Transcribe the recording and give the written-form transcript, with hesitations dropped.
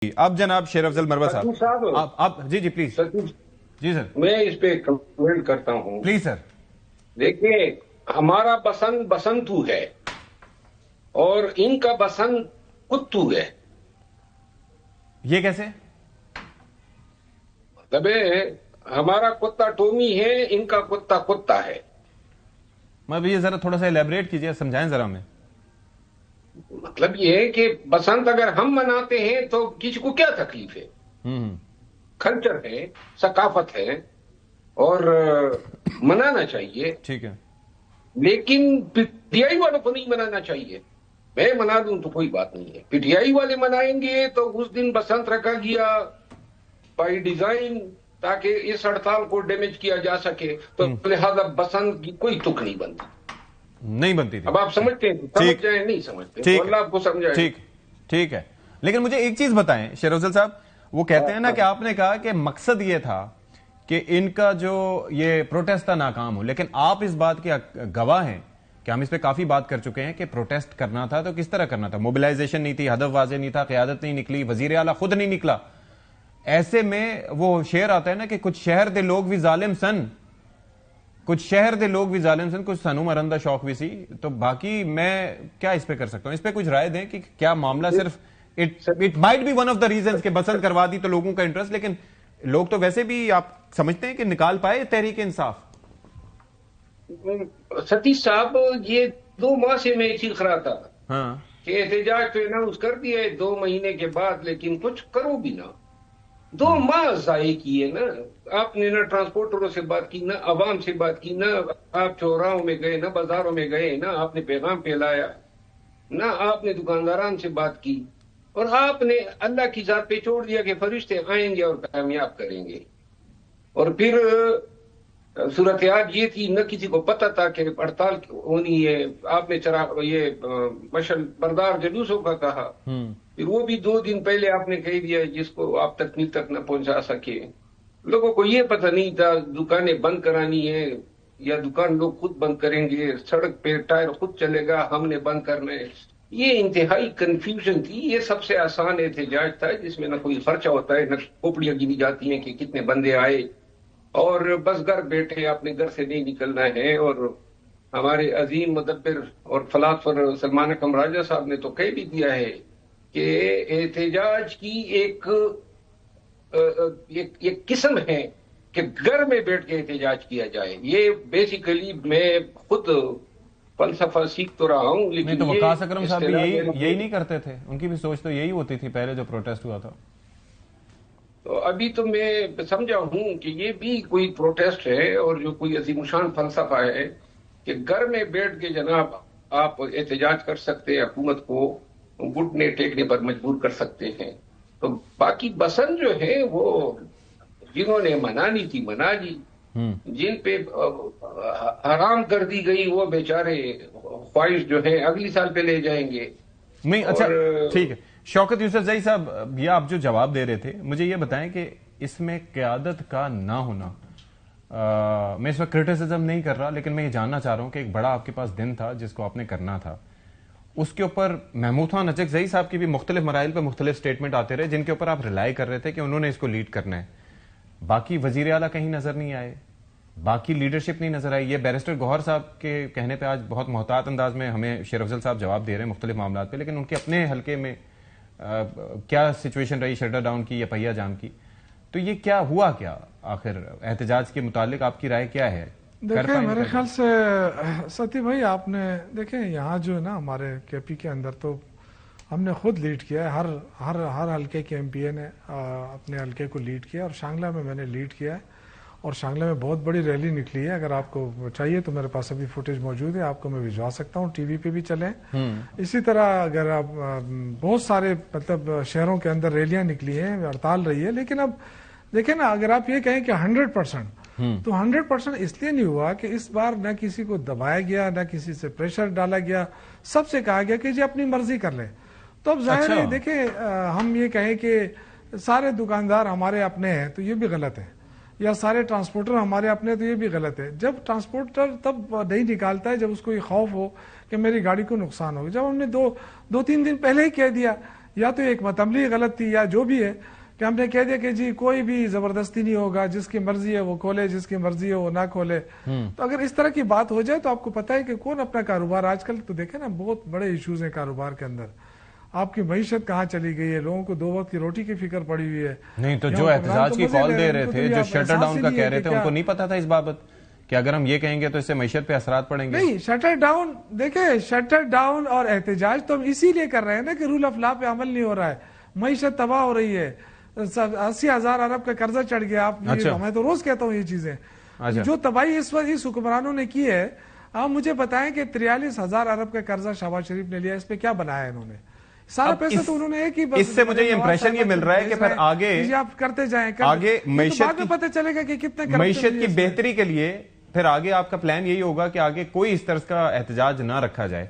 اب جناب شیر افضل مروا صاحب آپ جی پلیز جی سر میں اس پہ کمنٹ کرتا ہوں پلیز سر. دیکھیں ہمارا بسنت بسنتو ہے اور ان کا بسنت کتو ہے. یہ کیسے؟ مطلب ہمارا کتا ٹومی ہے، ان کا کتا کتا ہے. میں یہ ذرا تھوڑا سا ایلیبریٹ کیجئے، سمجھائیں ذرا ہمیں. مطلب یہ ہے کہ بسنت اگر ہم مناتے ہیں تو کسی کو کیا تکلیف ہے؟ کلچر ہے، ثقافت ہے اور منانا چاہیے. ٹھیک ہے، لیکن پی ٹی آئی والوں کو نہیں منانا چاہیے. میں منا دوں تو کوئی بات نہیں ہے، پی ٹی آئی والے منائیں گے تو اس دن بسنت رکھا گیا بائی ڈیزائن تاکہ اس ہڑتال کو ڈیمیج کیا جا سکے، تو لہذا بسنت کی کوئی تک نہیں بنتی. نہیں بنتی تھی. اب آپ سمجھتے ہیں، سمجھ جائیں نہیں سمجھتے تو اللہ آپ کو سمجھائے. ٹھیک ہے، لیکن مجھے ایک چیز بتائیں شیر افضل صاحب، وہ کہتے ہیں نا کہ آپ نے کہا کہ مقصد یہ تھا کہ ان کا جو یہ پروٹیسٹ تھا ناکام ہو، لیکن آپ اس بات کے گواہ ہیں کہ ہم اس پہ کافی بات کر چکے ہیں کہ پروٹیسٹ کرنا تھا تو کس طرح کرنا تھا. موبلائزیشن نہیں تھی، ہدف واضح نہیں تھا، قیادت نہیں نکلی، وزیر اعلیٰ خود نہیں نکلا. ایسے میں وہ شعر آتا ہے نا کہ کچھ شہر دے لوگ بھی ظالم سن، کچھ شہر دے لوگ بھی ظالم سن، کچھ سنو مرندہ شوق بھی سی. تو باقی میں کیا اس پہ کر سکتا ہوں؟ اس پہ کچھ رائے دیں کہ کیا معاملہ صرف it might be one of the reasons کہ بسنت کروا دی تو لوگوں کا انٹرسٹ، لیکن لوگ تو ویسے بھی آپ سمجھتے ہیں کہ نکال پائے تحریک انصاف؟ ستیش صاحب یہ 2 ماہ سے میں اسی خرا تھا ہاں کہ احتجاج تو اناؤنس کر دیا ہے 2 مہینے کے بعد، لیکن کچھ کرو بھی نہ. 2 ماہ ضائع کیے نا آپ نے، نہ ٹرانسپورٹروں سے بات کی، نہ عوام سے بات کی، نہ آپ چوراہوں میں گئے، نہ بازاروں میں گئے، نہ آپ نے پیغام پھیلایا، نہ آپ نے دکانداران سے بات کی، اور آپ نے اللہ کی ذات پہ چھوڑ دیا کہ فرشتے آئیں گے اور کامیاب کریں گے. اور پھر صورتحال یہ تھی، نہ کسی کو پتہ تھا کہ ہڑتال ہونی ہے. آپ نے یہ مشل بردار جلوسوں کا کہا، پھر وہ بھی 2 دن پہلے آپ نے کہہ دیا جس کو آپ تکمیل تک نہ پہنچا سکے. لوگوں کو یہ پتہ نہیں تھا دکانیں بند کرانی ہے یا دکان لوگ خود بند کریں گے، سڑک پہ ٹائر خود چلے گا، ہم نے بند کرنا ہے. یہ انتہائی کنفیوژن تھی. یہ سب سے آسان احتجاج تھا جس میں نہ کوئی خرچہ ہوتا ہے، نہ کھوپڑیاں گنی جاتی ہیں کہ کتنے بندے آئے، اور بس گھر بیٹھے اپنے گھر سے نہیں نکلنا ہے. اور ہمارے عظیم مدبر اور فلاسفر سلمان اکرم راجہ صاحب نے تو کہہ بھی دیا ہے کہ احتجاج کی ایک قسم ہے کہ گھر میں بیٹھ کے احتجاج کیا جائے. یہ بیسیکلی میں خود فلسفہ سیکھ تو رہا ہوں، لیکن تو وقاص اکرم صاحب بھی یہی نہیں کرتے تھے؟ ان کی بھی سوچ تو یہی ہوتی تھی پہلے جو پروٹیسٹ ہوا تھا. تو ابھی تو میں سمجھا ہوں کہ یہ بھی کوئی پروٹیسٹ ہے اور جو کوئی عظیم شان فلسفہ ہے کہ گھر میں بیٹھ کے جناب آپ احتجاج کر سکتے ہیں، حکومت کو گھٹنے ٹیکنے پر مجبور کر سکتے ہیں. تو باقی بسنت جو ہے وہ جنہوں نے منانی تھی منا لی، جن پہ حرام کر دی گئی وہ بیچارے خواہش جو ہے اگلی سال پہ لے جائیں گے. نہیں اچھا ٹھیک ہے. شوکت یوسف زئی صاحب، یہ آپ جو جواب دے رہے تھے مجھے یہ بتائیں کہ اس میں قیادت کا نہ ہونا، میں اس وقت کرٹیسزم نہیں کر رہا، لیکن میں یہ جاننا چاہ رہا ہوں کہ ایک بڑا آپ کے پاس دن تھا جس کو آپ نے کرنا تھا، اس کے اوپر محمود خان اچک زئی صاحب کی بھی مختلف مراحل پہ مختلف سٹیٹمنٹ آتے رہے جن کے اوپر آپ ریلائی کر رہے تھے کہ انہوں نے اس کو لیڈ کرنا ہے. باقی وزیر اعلیٰ کہیں نظر نہیں آئے، باقی لیڈرشپ نہیں نظر آئی. یہ بیرسٹر گوہر صاحب کے کہنے پہ آج بہت محتاط انداز میں ہمیں شیر افضل صاحب جواب دے رہے ہیں مختلف معاملات پہ، لیکن ان کے اپنے حلقے میں کیا سچویشن رہی شٹر ڈاؤن کی یا پہیا جام کی. تو یہ کیا ہوا، کیا آخر احتجاج کے متعلق آپ کی رائے کیا ہے؟ دیکھیں میرے خیال سے ستی بھائی، آپ نے دیکھیں یہاں جو ہے نا ہمارے کے پی کے اندر تو ہم نے خود لیڈ کیا ہے، ہر حلقے کے ایم پی اے نے اپنے حلقے کو لیڈ کیا، اور شانگلہ میں نے لیڈ کیا ہے، اور شانگلہ میں بہت بڑی ریلی نکلی ہے. اگر آپ کو چاہیے تو میرے پاس ابھی فوٹیج موجود ہے، آپ کو میں بھجوا سکتا ہوں، ٹی وی پہ بھی چلیں. اسی طرح اگر آپ بہت سارے مطلب شہروں کے اندر ریلیاں نکلی ہیں، ہڑتال رہی ہے. لیکن اب دیکھیں نا، اگر آپ یہ کہیں کہ 100% تو 100% اس لیے نہیں ہوا کہ اس بار نہ کسی کو دبایا گیا، نہ کسی سے پریشر ڈالا گیا، سب سے کہا گیا کہ جی اپنی مرضی کر لیں. تو اب ظاہر ہے دیکھیں ہم یہ کہیں کہ سارے دکاندار ہمارے اپنے ہیں تو یہ بھی غلط ہے، یا سارے ٹرانسپورٹر ہمارے اپنے تو یہ بھی غلط ہے. جب ٹرانسپورٹر تب نہیں نکالتا ہے جب اس کو یہ خوف ہو کہ میری گاڑی کو نقصان ہوگا. جب ہم نے 2-3 دن پہلے ہی کہہ دیا یا تو ایک متملی غلط تھی یا جو بھی ہے کہ ہم نے کہہ دیا کہ جی کوئی بھی زبردستی نہیں ہوگا، جس کی مرضی ہے وہ کھولے، جس کی مرضی ہے وہ نہ کھولے. تو اگر اس طرح کی بات ہو جائے تو آپ کو پتہ ہے کہ کون اپنا کاروبار، آج کل تو دیکھیں نا بہت بڑے ایشوز ہیں کاروبار کے اندر. آپ کی معیشت کہاں چلی گئی ہے، لوگوں کو 2 وقت کی روٹی کی فکر پڑی ہوئی ہے. نہیں تو جو احتجاج کی کال دے رہے تھے، جو شٹر ڈاؤن کا کہہ رہے تھے، ان کو نہیں پتا تھا اس بابت کہ اگر ہم یہ کہیں گے تو اس سے معیشت پہ اثرات پڑیں گے؟ نہیں، شٹر ڈاؤن دیکھیں، شٹر ڈاؤن اور احتجاج تو ہم اسی لیے کر رہے ہیں نا کہ رول آف لا پہ عمل نہیں ہو رہا ہے، معیشت تباہ ہو رہی ہے، 80,000 ارب کا قرضہ چڑھ گیا. آپ میں تو روز کہتا ہوں یہ چیزیں. جو تباہی اس وقت اس حکمرانوں نے کی ہے، آپ مجھے بتائیں کہ 43,000 ارب کا قرضہ شہباز شریف نے لیا، اس پہ کیا بنایا انہوں نے؟ سارا پیسہ تو انہوں نے ایک ہی. اس سے مجھے یہ امپریشن یہ مل رہا ہے کہ پھر آگے آپ کرتے جائیں، آگے معیشت پتہ چلے گا کہ کتنے معیشت کی بہتری کے لیے پھر آگے آپ کا پلان یہی ہوگا کہ آگے کوئی اس طرح کا احتجاج نہ رکھا جائے.